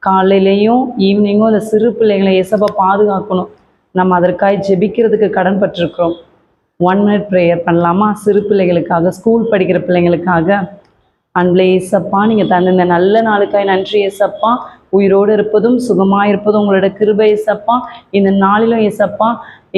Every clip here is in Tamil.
காலையிலையும் ஈவினிங்கும் அந்த சிறு பிள்ளைங்களை ஏசப்பா பாதுகாக்கணும். நம்ம அதற்காக ஜெபிக்கிறதுக்கு கடன் பட்டிருக்கிறோம். 1 மினிட் ப்ரேயர் பண்ணலாமா? சிறு பிள்ளைகளுக்காக, ஸ்கூல் படிக்கிற பிள்ளைங்களுக்காக. அன்பிலே ஏசப்பா, நீங்கள் தந்த இந்த நல்ல நாளுக்காய் நன்றி ஏசப்பா. உயிரோடு இருப்பதும் சுகமாக இருப்பதும் உங்களோட கிருபை ஏசப்பா. இந்த நாளிலும் ஏசப்பா,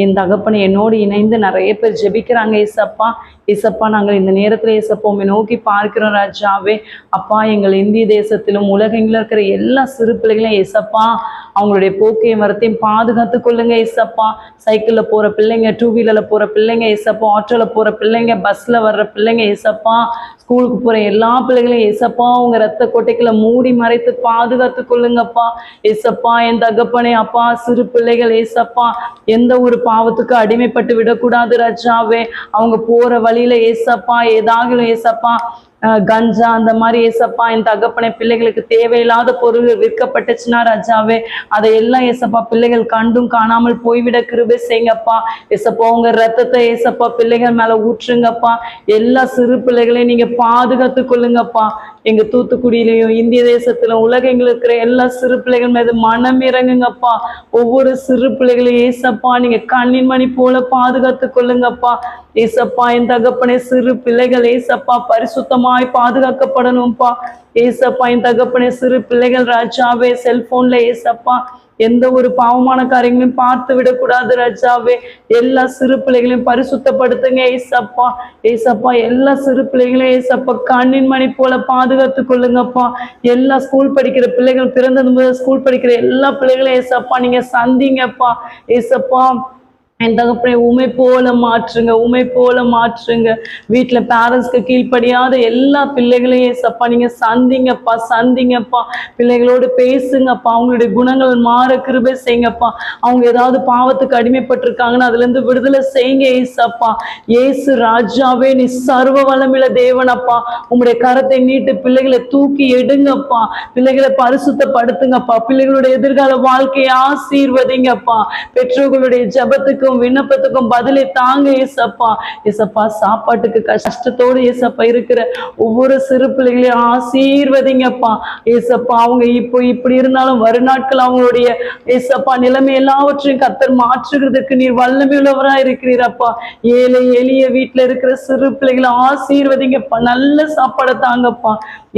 என் தகப்பனை என்னோடு இணைந்து நிறைய பேர் ஜெபிக்கிறாங்க ஏசப்பா. ஏசப்பா, நாங்கள் இந்த நேரத்தில் ஏசப்பா உண்மை நோக்கி பார்க்கிறோம் ராஜாவே. அப்பா, எங்கள் இந்திய தேசத்திலும் உலகெங்கிலும் இருக்கிற எல்லா சிறு பிள்ளைகளையும் ஏசப்பா அவங்களுடைய போக்கையும் வரத்தையும் பாதுகாத்து கொள்ளுங்க ஏசப்பா. சைக்கிளில் போகிற பிள்ளைங்க, 2 வீலரில் போகிற பிள்ளைங்க ஏசப்பா, ஆட்டோவில் போகிற பிள்ளைங்க, பஸ்ஸில் வர்ற பிள்ளைங்க ஏசப்பா, ஸ்கூலுக்கு போகிற எல்லா பிள்ளைகளையும் ஏசப்பா உங்கள் ரத்த கொட்டைக்குள்ள மூடி மறைத்து பாதுகாத்து கொள்ளுங்கப்பா ஏசப்பா. என் தகப்பனே அப்பா, சிறு பிள்ளைகள் ஏசப்பா எந்த ஒரு பாவத்துக்கு அடிமைப்பட்டு விடக்கூடாது ராஜாவே. அவங்க போகிற வழியில ஏசப்பா ஏதாகலும் ஏசப்பா கஞ்சா அந்த மாதிரி ஏசப்பா என் தகப்பனை பிள்ளைகளுக்கு தேவையில்லாத பொருள்கள் விற்கப்பட்டுச்சுன்னா ராஜாவே, அதையெல்லாம் ஏசப்பா பிள்ளைகள் கண்டும் காணாமல் போய்விட கிருபை செய்யுங்கப்பா ஏசப்பா. உங்க ரத்தத்தை ஏசப்பா பிள்ளைகள் மேல ஊற்றுங்கப்பா. எல்லா சிறு பிள்ளைகளையும் நீங்க பாதுகாத்து கொள்ளுங்கப்பா. எங்க தூத்துக்குடியிலையும் இந்திய தேசத்திலும் உலகெங்கிலும் இருக்கிற எல்லா சிறு பிள்ளைகள் மீது மனம் இறங்குங்கப்பா. ஒவ்வொரு சிறு பிள்ளைகளையும் ஏசப்பா நீங்க கண்ணின் மணி போல பாதுகாத்து கொள்ளுங்கப்பா ஏசப்பா. என் தகப்பனே, சிறு பிள்ளைகள் ஏசப்பா பரிசுத்தமாய் பாதுகாக்கப்படணும்ப்பா ஏசப்பா. என் தகப்பனே, சிறு பிள்ளைகள் ராஜாவே செல்போன்ல ஏசப்பா எந்த ஒரு பாவமான காரியங்களையும் பார்த்து விடக்கூடாது ராஜாவே. எல்லா சிறு பிள்ளைகளையும் பரிசுத்தப்படுத்துங்க ஏசப்பா. ஏசப்பா, எல்லா சிறு பிள்ளைகளையும் ஏசப்பா கண்ணின் மணி போல பாதுகாத்து கொள்ளுங்கப்பா. எல்லா ஸ்கூல் படிக்கிற பிள்ளைகள், பிறந்தது முதல் ஸ்கூல் படிக்கிற எல்லா பிள்ளைகளையும் ஏசப்பா நீங்க சந்திங்கப்பா ஏசப்பா. என் தகப்பனை உமை போல மாற்றுங்க, உமை போல மாற்றுங்க. வீட்டில் பேரண்ட்ஸ்க்கு கீழ்ப்படியாத எல்லா பிள்ளைகளையும் ஏசப்பா நீங்க சந்திங்கப்பா, சந்திங்கப்பா. பிள்ளைகளோடு பேசுங்கப்பா, அவங்களுடைய குணங்கள் மாற கிருபை செய்யுங்கப்பா. அவங்க ஏதாவது பாவத்துக்கு அடிமைப்பட்டிருக்காங்கன்னா அதுல இருந்து விடுதலை செய்யுங்க ஏசப்பா. ஏசு ராஜாவே, நீ சர்வ வல்லமையுள்ள தேவனப்பா. உங்களுடைய கரத்தை நீட்டு பிள்ளைகளை தூக்கி எடுங்கப்பா. பிள்ளைகளை பரிசுத்தப்படுத்துங்கப்பா. பிள்ளைகளுடைய எதிர்கால வாழ்க்கையை ஆசீர்வதிங்கப்பா. பெற்றோர்களுடைய ஜபத்துக்கு விண்ணப்பத்துக்கும் பதிலை தாங்க ஏசப்பா. ஏசப்பா, சாப்பாட்டுக்கு கஷ்டத்தோடு ஏசப்பா இருக்கிற ஒவ்வொரு சிறு பிள்ளைகளையும் ஆசீர்வதிங்கப்பா ஏசப்பா. அவங்க இப்போ இப்படி இருந்தாலும் வருநாட்கள் அவங்களுடைய ஏசப்பா நிலைமை எல்லாவற்றையும் கர்த்தர் மாற்றுகிறதுக்கு நீர் வல்லமை உள்ளவரா இருக்கிறீரப்பா. ஏழை எளிய வீட்டுல இருக்கிற சிறு பிள்ளைகளை ஆசீர்வதிங்கப்பா. நல்ல சாப்பாடை தாங்கப்பா.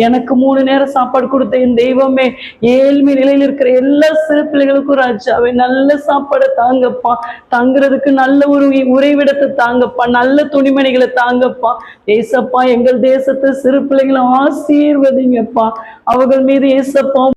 எனக்கு 3 நேரம் சாப்பாடு கொடுத்த என் தெய்வமே, ஏழ்மை நிலையில் இருக்கிற எல்லா சிறு பிள்ளைகளுக்கும் ராஜாவே நல்ல சாப்பாடை தாங்கப்பா. தங்குறதுக்கு நல்ல ஒரு உறைவிடத்தை தாங்கப்பா. நல்ல துணிமணிகளை தாங்கப்பா ஏசப்பா. எங்கள் தேசத்து சிறு பிள்ளைகளை ஆசீர்வதிங்கப்பா. அவர்கள் மீது ஏசப்பா